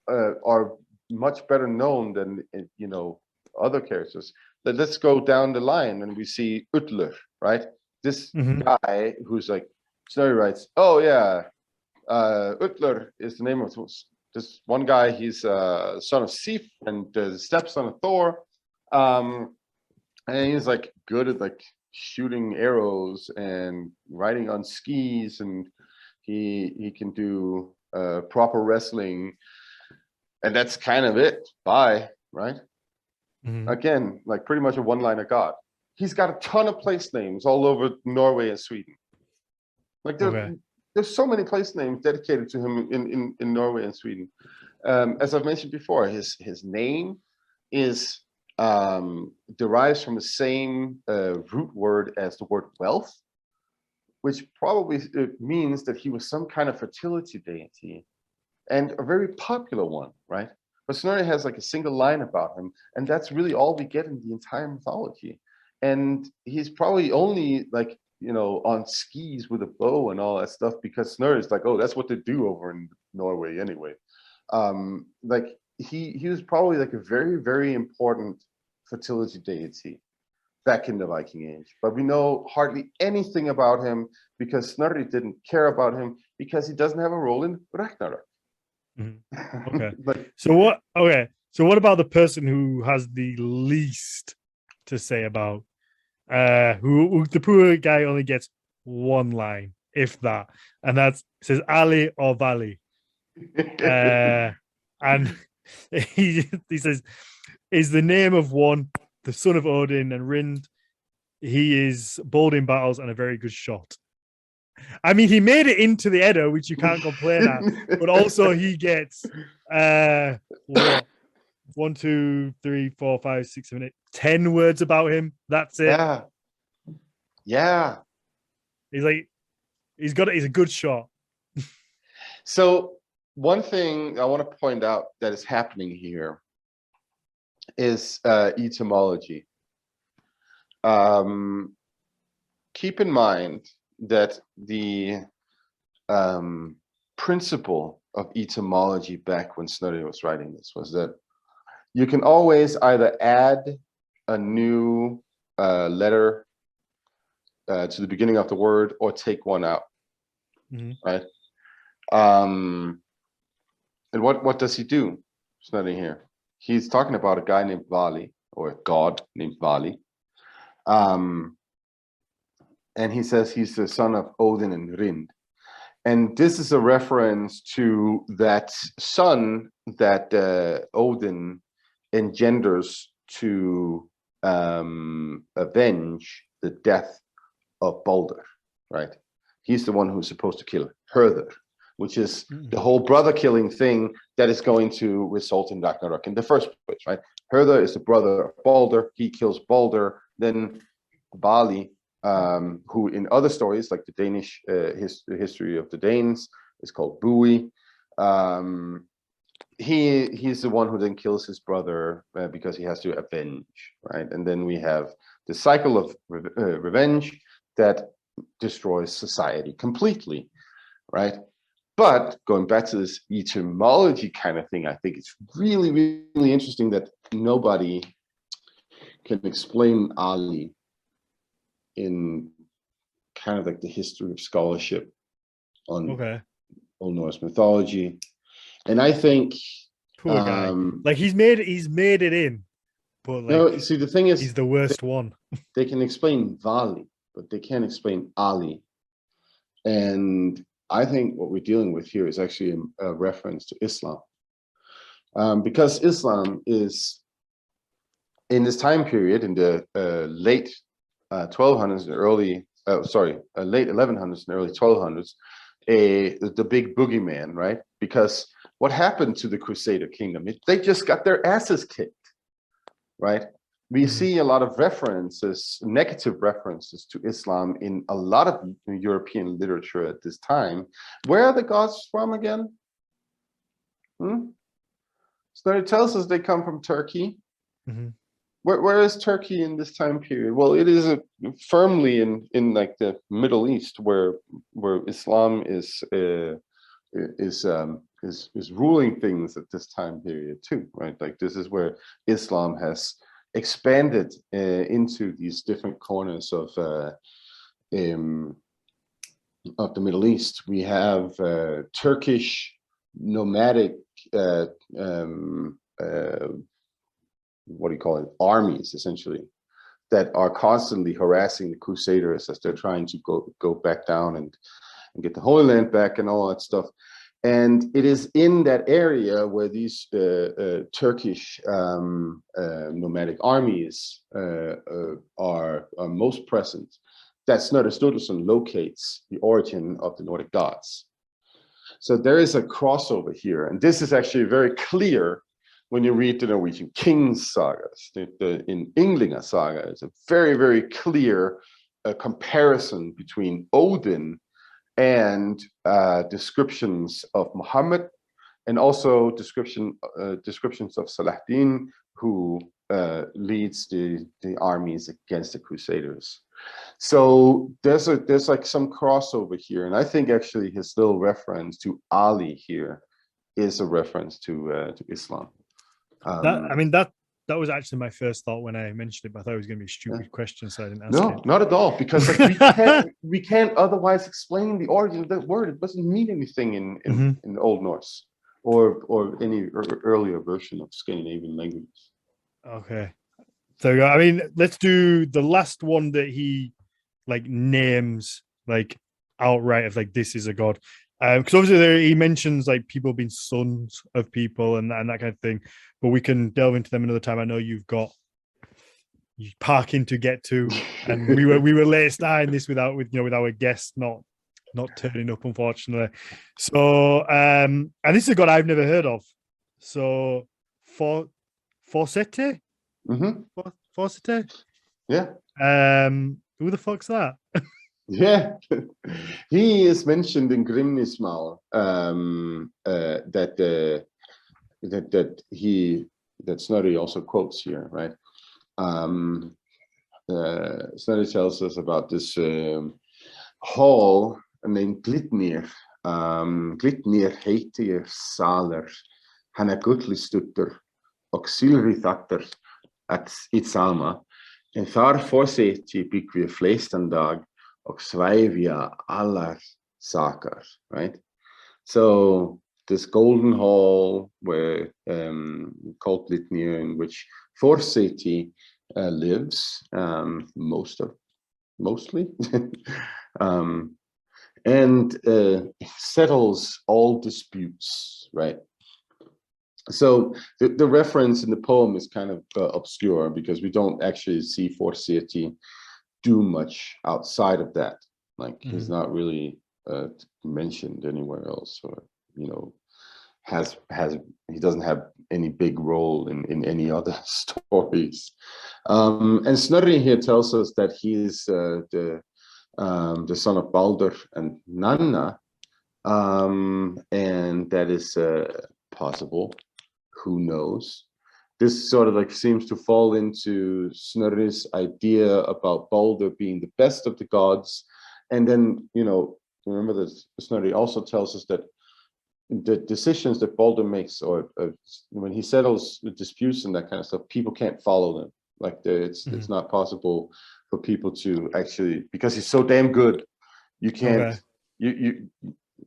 are much better known than, you know, other characters. But let's go down the line and we see Ullr, right? This guy who's like, Snorri writes, oh yeah, Ullr is the name of this one guy. He's son of Sif and the stepson of Thor, and he's like good at like shooting arrows and riding on skis, and he can do proper wrestling. And that's kind of it. Bye, right? Mhm. Again, like pretty much a one-liner god. He's got a ton of place names all over Norway and Sweden. Like Okay. there's so many place names dedicated to him in Norway and Sweden. As I've mentioned before, his name is derives from the same root word as the word wealth, which probably means that he was some kind of fertility deity, and a very popular one, right? But Snorri has like a single line about him, and that's really all we get in the entire mythology. And he's probably only like, on skis with a bow and all that stuff, because Snorri is like, oh, that's what they do over in Norway anyway. Like he was probably like a very, very important fertility deity back in the Viking Age, but we know hardly anything about him because Snorri didn't care about him because he doesn't have a role in Ragnarok. Okay. Like, So what? Okay. So what about the person who has the least to say about? Who the poor guy only gets one line, if that, and that's says Ali or Valley. And he says, is the name of one, the son of Odin and Rind. He is bold in battles and a very good shot. I mean, he made it into the Edda, which you can't complain at, but also he gets what? 1, 2, 3, 4, 5, 6, 7, 8, 10 words about him. That's it. Yeah. He's like, he's a good shot. So one thing I want to point out that is happening here is etymology. Keep in mind that the principle of etymology back when Snorri was writing this was that you can always either add a new letter to the beginning of the word or take one out, right? And what does he do, Snorri here? He's talking about a guy named Vali, or a god named Vali. And he says he's the son of Odin and Rind. And this is a reference to that son that Odin engenders to avenge the death of Baldur, right? He's the one who's supposed to kill Herder, which is the whole brother killing thing that is going to result in Ragnarok in the first place, right? Herder is the brother of Baldur. He kills Baldur. Then Bali, who in other stories, like the Danish history of the Danes, is called Bui. He's the one who then kills his brother because he has to avenge, right? And then we have the cycle of revenge that destroys society completely, right? But going back to this etymology kind of thing, I think it's really, really interesting that nobody can explain Ali in kind of like the history of scholarship on Old Norse mythology. And I think poor guy, like he's made it in, but like, no, see, the thing is, he's the worst one. They can explain Vali, but they can't explain Ali. And I think what we're dealing with here is actually a reference to Islam, because Islam is in this time period in the late 1200s and early late 1100s and early 1200s, the big boogeyman, right? Because what happened to the Crusader kingdom? They just got their asses kicked, right? We see a lot of references, negative references to Islam in a lot of European literature at this time. Where are the gods from again? So it tells us they come from Turkey. Where is Turkey in this time period? Well, it is firmly in like the Middle East, where Islam is ruling things at this time period too, right? Like this is where Islam has expanded into these different corners of the Middle East. We have Turkish nomadic what do you call it, armies, essentially, that are constantly harassing the Crusaders as they're trying to go back down and get the Holy Land back and all that stuff. And it is in that area where these Turkish nomadic armies are most present that Snorri Sturluson locates the origin of the Nordic gods. So there is a crossover here, and this is actually very clear when you read the Norwegian king's sagas. In Ynglinga saga, it's a very, very clear comparison between Odin and descriptions of Muhammad, and also descriptions of Saladin, who leads the armies against the Crusaders. So there's like some crossover here, and I think actually his little reference to Ali here is a reference to Islam. That was actually my first thought when I mentioned it, but I thought it was going to be a stupid question, so I didn't ask it. Not at all, because like, we can't otherwise explain the origin of that word. It doesn't mean anything in Old Norse or any earlier version of Scandinavian languages. Okay. So, I mean, let's do the last one that he like names like outright of like, this is a god. Because obviously he mentions like people being sons of people and that kind of thing, but we can delve into them another time. I know you've got parking to get to, and we were late starting this with our guest not turning up, unfortunately. So and this is a god I've never heard of. So Forsete? Forsete? Yeah. Who the fuck's that? Yeah, he is mentioned in Grimnismal that Snorri also quotes here, right? Snorri tells us about this hall named Glitnir. Glitnir heitir Saler, hann gullistuttur og silfriðaktur í Salma, en þar forseti byggvi flestan dag og svævja allar sakar, right? So this golden hall where called Glitnir, in which Forseti lives mostly and settles all disputes, right? So the reference in the poem is kind of obscure, because we don't actually see Forseti do much outside of that. Like he's not really mentioned anywhere else, or he doesn't have any big role in any other stories. And Snorri here tells us that he is the son of Baldur and Nanna, and that is possible. Who knows? This sort of like seems to fall into Snorri's idea about Baldur being the best of the gods. And then, remember that Snorri also tells us that the decisions that Baldur makes, or when he settles the disputes and that kind of stuff, people can't follow them. Like it's not possible for people to actually, because he's so damn good, you can't, you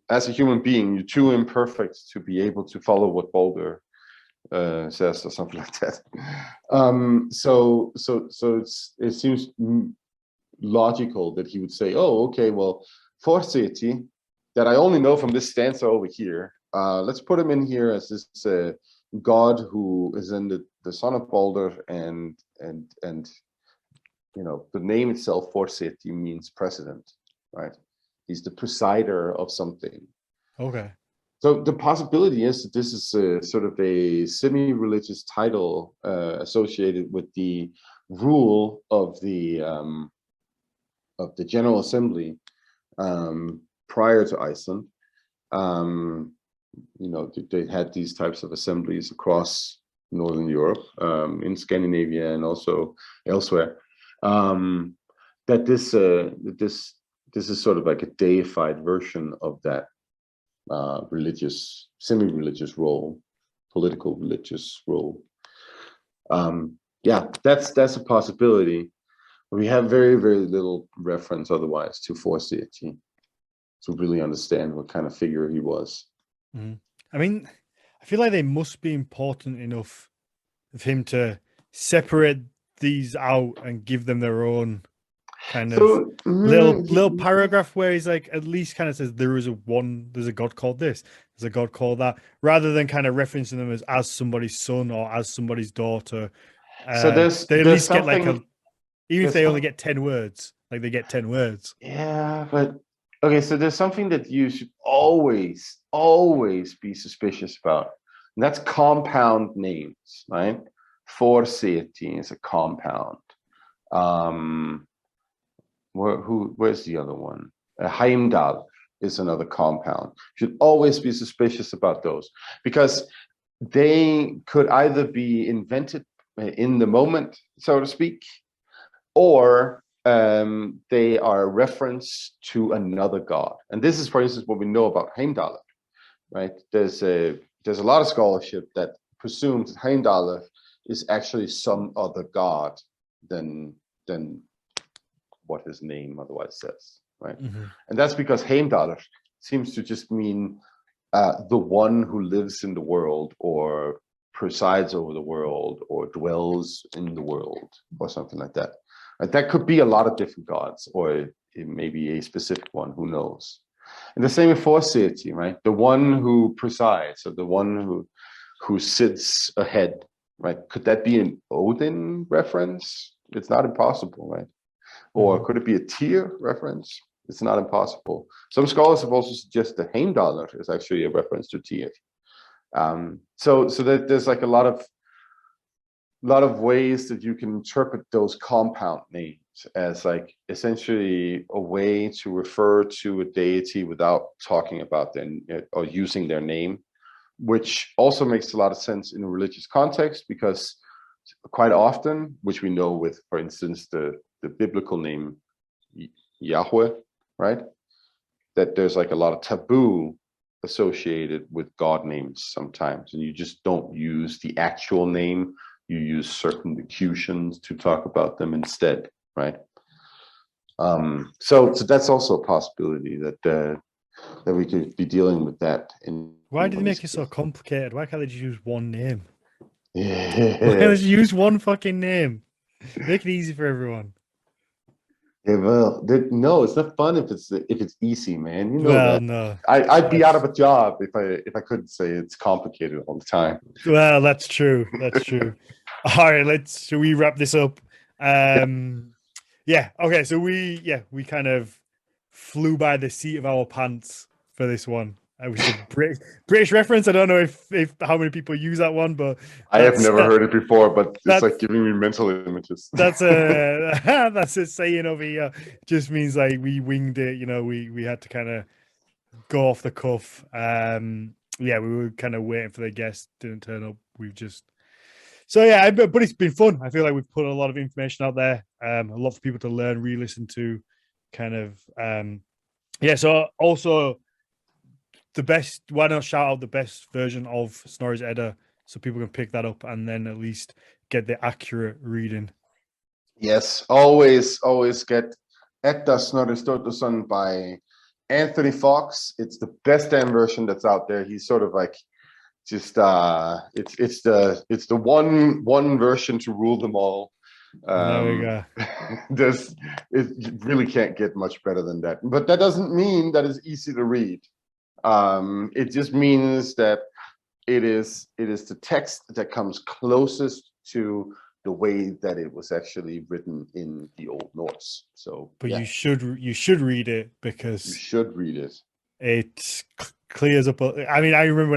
as a human being, you're too imperfect to be able to follow what Baldur says, or something like that. So it seems logical that he would say, oh, okay, well, Forseti, that I only know from this stanza over here, let's put him in here as this god who is in the son of Baldur, and the name itself, Forseti, means president, right? He's the presider of something. Okay. So the possibility is that this is sort of a semi-religious title associated with the rule of the General Assembly prior to Iceland. They had these types of assemblies across Northern Europe, in Scandinavia, and also elsewhere. That this is sort of like a deified version of that religious, semi-religious role, political religious role. Yeah, that's a possibility. We have very, very little reference otherwise to Forseti to really understand what kind of figure he was. I mean, I feel like they must be important enough of him to separate these out and give them their own kind of So little paragraph where he's like, at least kind of says there's a god called this, there's a god called that, rather than kind of referencing them as somebody's son or as somebody's daughter. so They at there's least get like something. even if There's they only some, get 10 words, like they get 10 words. yeah, but okay. So there's something that you should always be suspicious about, and that's compound names, right? Forseti is a compound. Where's the other one? Heimdall is another compound. You should always be suspicious about those because they could either be invented in the moment, so to speak, or they are a reference to another god. And this is, for instance, what we know about Heimdall, right? There's a lot of scholarship that presumes that Heimdall is actually some other god than what his name otherwise says, right? Mm-hmm. And that's because Heimdall seems to just mean the one who lives in the world, or presides over the world, or dwells in the world, or something like that. Right? That could be a lot of different gods, or it may be a specific one, who knows. And the same with Forseti, right? The one who presides, or the one who sits ahead, right? Could that be an Odin reference? It's not impossible, right? Or could it be a Tyr reference? It's not impossible. Some scholars have also suggested that Heimdall is actually a reference to Tyr. So that there's like a lot of ways that you can interpret those compound names as like essentially a way to refer to a deity without talking about them or using their name, which also makes a lot of sense in a religious context, because quite often, which we know with, for instance, the biblical name Yahweh, right? That there's like a lot of taboo associated with God names sometimes, and you just don't use the actual name. You use certain locutions to talk about them instead, right? So that's also a possibility that we could be dealing with that. Why did they make it so complicated? Why can't they just use one name? Yeah. Why can't they just use one fucking name? Make it easy for everyone. Yeah, well, no, it's not fun if it's easy, man. You know Well, that. no. I'd be out of a job if I couldn't say it's complicated all the time. Well, that's true. That's true. All right, should we wrap this up? Yeah, okay, so we kind of flew by the seat of our pants for this one. I was a British reference. I don't know if how many people use that one, but I have never heard it before, but it's like giving me mental images. That's a saying over here. Just means like we winged it, we had to kind of go off the cuff. Yeah, we were kind of waiting for the guest, didn't turn up. But it's been fun. I feel like we've put a lot of information out there. A lot for people to learn, re-listen to, kind of. So also why not shout out the best version of Snorri's Edda so people can pick that up and then at least get the accurate reading. Yes, always get Edda Snorri Sturluson by Anthony Fox. It's the best damn version that's out there. He's sort of like just it's the one version to rule them all. There we go. It really can't get much better than that. But that doesn't mean that it's easy to read. It just means that it is the text that comes closest to the way that it was actually written in the Old Norse. So, but yeah. you should read it, because you should read it. It clears up. I mean, I remember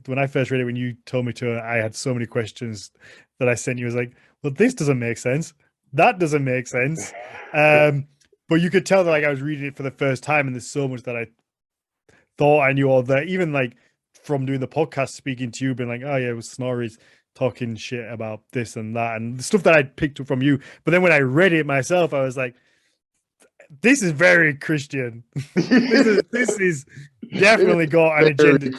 when I first read it, when you told me to, I had so many questions that I sent you. I was like, well, this doesn't make sense. That doesn't make sense. But you could tell that like I was reading it for the first time, and there's so much that I thought I knew, or that even like from doing the podcast, speaking to you, being like, oh yeah, it was Snorri's talking shit about this and that, and the stuff that I picked up from you. But then when I read it myself, I was like, this is very Christian. this is definitely got an agenda.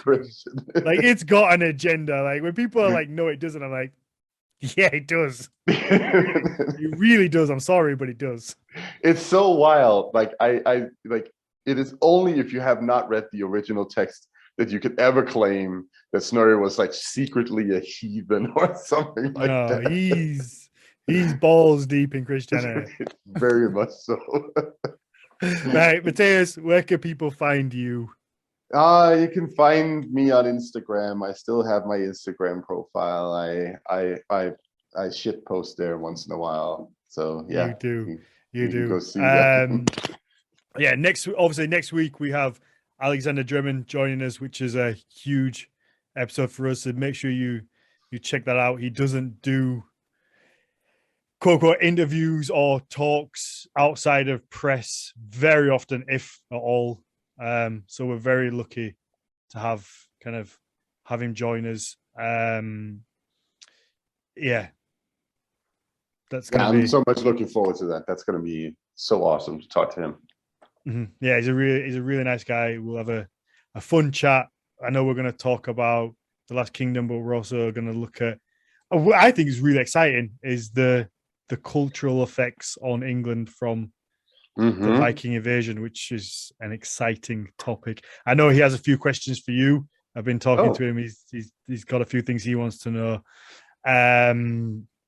Like, it's got an agenda. Like, when people are like, no, it doesn't, I'm like, yeah, it does. It really does. I'm sorry, but it does. It's so wild. Like, I like, it is only if you have not read the original text that you could ever claim that Snorri was like secretly a heathen or something like that. He's He's balls deep in Christianity. Very much so. Right, Matthias, where can people find you? You can find me on Instagram. I still have my Instagram profile. I shit post there once in a while. So yeah, You can go do. see that. Yeah, next week we have Alexander Drummond joining us, which is a huge episode for us. So make sure you check that out. He doesn't do quote unquote interviews or talks outside of press very often, if at all. So we're very lucky to have him join us. Yeah. I'm so much looking forward to that. That's gonna be so awesome to talk to him. Mm-hmm. Yeah, he's a really nice guy. We'll have a fun chat. I know we're going to talk about The Last Kingdom, but we're also going to look at what I think is really exciting is the cultural effects on England from the Viking invasion, which is an exciting topic. I know he has a few questions for you. I've been talking to him. He's got a few things he wants to know.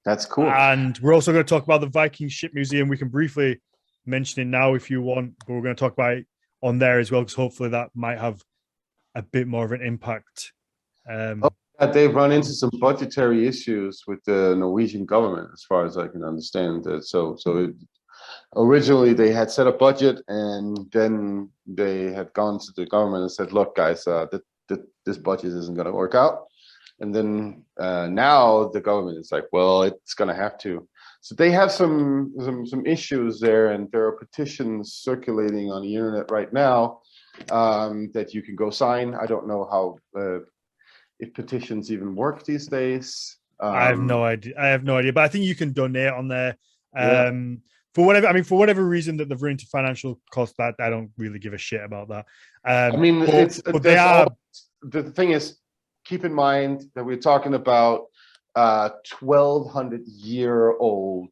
That's cool. And we're also going to talk about the Viking Ship Museum. We can briefly mention it now if you want, but we're going to talk about it on there as well, because hopefully that might have a bit more of an impact. They've run into some budgetary issues with the Norwegian government, as far as I can understand. Originally they had set a budget, and then they had gone to the government and said, "Look, guys, this budget isn't going to work out." And then now the government is like, "Well, it's going to have to." So they have some issues there, and there are petitions circulating on the internet right now that you can go sign. I don't know how if petitions even work these days. I have no idea, but I think you can donate on there. For whatever reason that they've run into financial costs, that I don't really give a shit about that. The thing is, keep in mind that we're talking about 1,200-year-old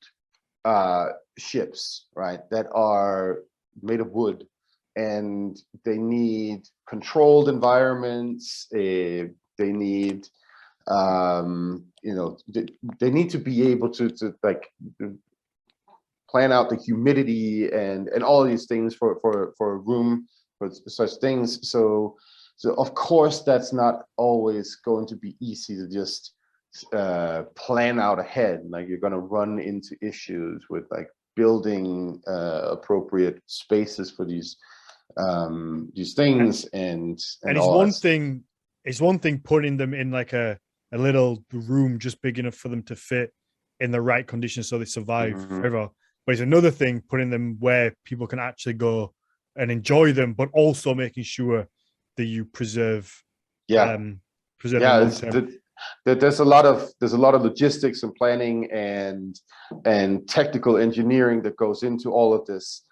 ships, right? That are made of wood, and they need controlled environments. They need, they need to be able to like plan out the humidity and all of these things for a room for such things. So of course that's not always going to be easy to just plan out ahead. Like you're going to run into issues with like building appropriate spaces for these things and it's one thing putting them in like a little room just big enough for them to fit in the right conditions so they survive forever. But it's another thing putting them where people can actually go and enjoy them, but also making sure that you preserve them long term. There's a lot of logistics and planning and technical engineering that goes into all of this.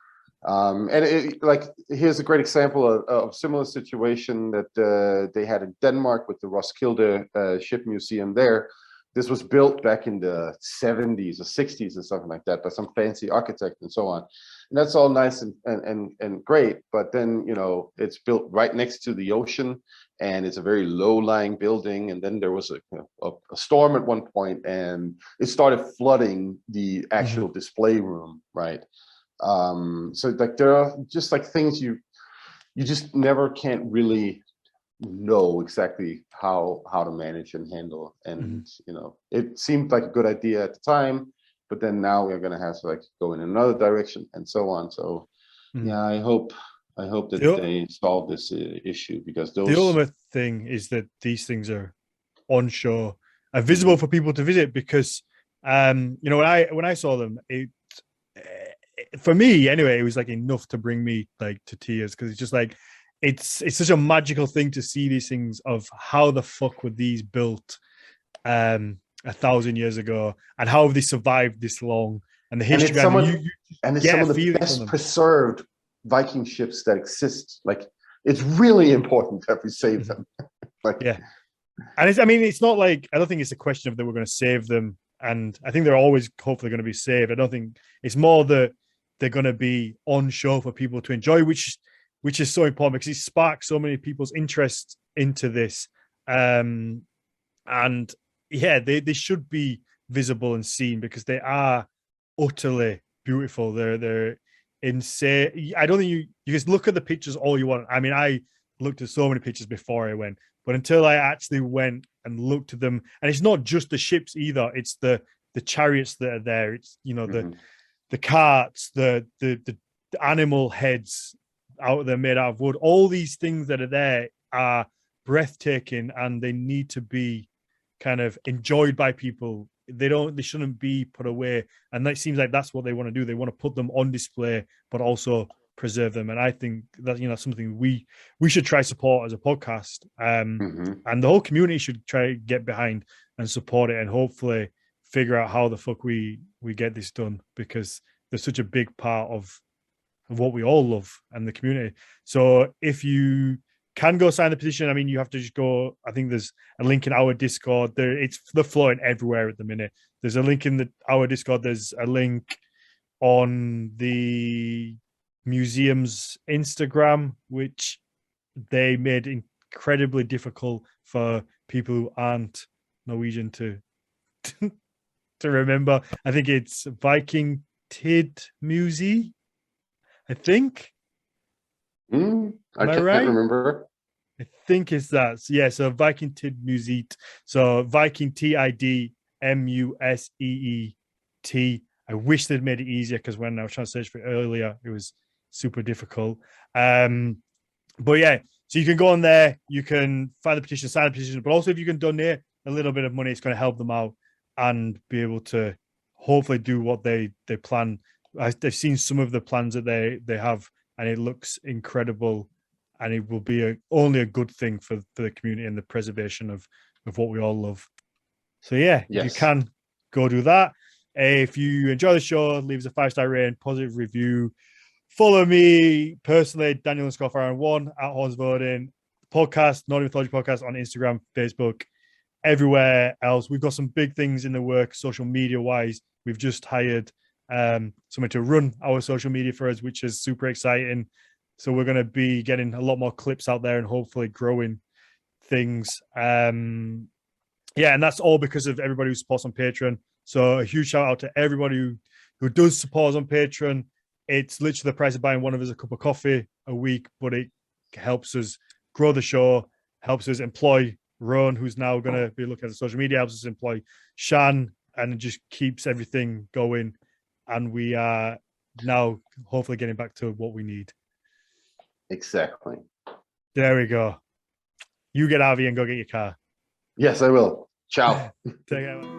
Here's a great example of similar situation that they had in Denmark with the Roskilde Ship Museum there. This was built back in the 70s or 60s or something like that by some fancy architect and so on. And that's all nice and great, but then it's built right next to the ocean, and it's a very low-lying building. And then there was a storm at one point, and it started flooding the actual display room, right? So like there are just like things you just never can't really know exactly how to manage and handle. And it seemed like a good idea at the time, but then now we're going to have to like go in another direction and so on. So yeah, I hope that they solve this issue, because the ultimate thing is that these things are onshore and visible for people to visit, because when I saw them, for me anyway, it was like enough to bring me like to tears, because it's just like it's such a magical thing to see these things of how the fuck were these built 1,000 years ago, and how have they survived this long, and the history. It's some of the best preserved Viking ships that exist. Like it's really important that we save them. And it's not like, I don't think it's a question of that we're going to save them, and I think they're always hopefully going to be saved. I don't think it's more that they're going to be on show for people to enjoy, which is so important, because it sparks so many people's interest into this. They should be visible and seen, because they are utterly beautiful. They're insane. I don't think you just look at the pictures all you want. I mean, I looked at so many pictures before I went, but until I actually went and looked at them, and it's not just the ships either, it's the chariots that are there. It's, you know, the carts, the animal heads out there made out of wood. All these things that are there are breathtaking, and they need to be kind of enjoyed by people. They shouldn't be put away. And that seems like that's what they want to do. They want to put them on display, but also preserve them. And I think that, you know, something we should try support as a podcast. And the whole community should try to get behind and support it, and hopefully figure out how the fuck we get this done, because they're such a big part of what we all love and the community. So if you can go sign the petition, I mean, you have to just go. I think there's a link in our Discord. They're flowing everywhere at the minute. There's a link in our Discord. There's a link on the museum's Instagram, which they made incredibly difficult for people who aren't Norwegian to remember. I think it's Viking Tid Museum, I think. I can't remember. I think it's that. Yeah, so Viking Tid Museet. So Viking TID MUSEET. I wish they'd made it easier, because when I was trying to search for it earlier, it was super difficult. But yeah, so you can go on there, you can find the petition, sign the petition, but also if you can donate a little bit of money, it's going to help them out and be able to hopefully do what they plan. I've seen some of the plans that they have, and it looks incredible, and it will be only a good thing for the community and the preservation of what we all love. So yeah, yes. If you can, go do that. If you enjoy the show, leave us a 5-star rating, positive review. Follow me personally, Daniel _1 at Horns Voting podcast, Nordic Mythology Podcast on Instagram, Facebook, everywhere else. We've got some big things in the work, social media wise. We've just hired someone to run our social media for us, which is super exciting. So we're going to be getting a lot more clips out there and hopefully growing things. Yeah, and that's all because of everybody who supports on Patreon. So a huge shout out to everybody who does support us on Patreon. It's literally the price of buying one of us a cup of coffee a week, but it helps us grow the show, helps us employ Ron, who's now going to be looking at the social media, helps us employ Shan, and it just keeps everything going. And we are now hopefully getting back to what we need. Exactly. There we go. You get Avi and go get your car. Yes, I will. Ciao. Take care.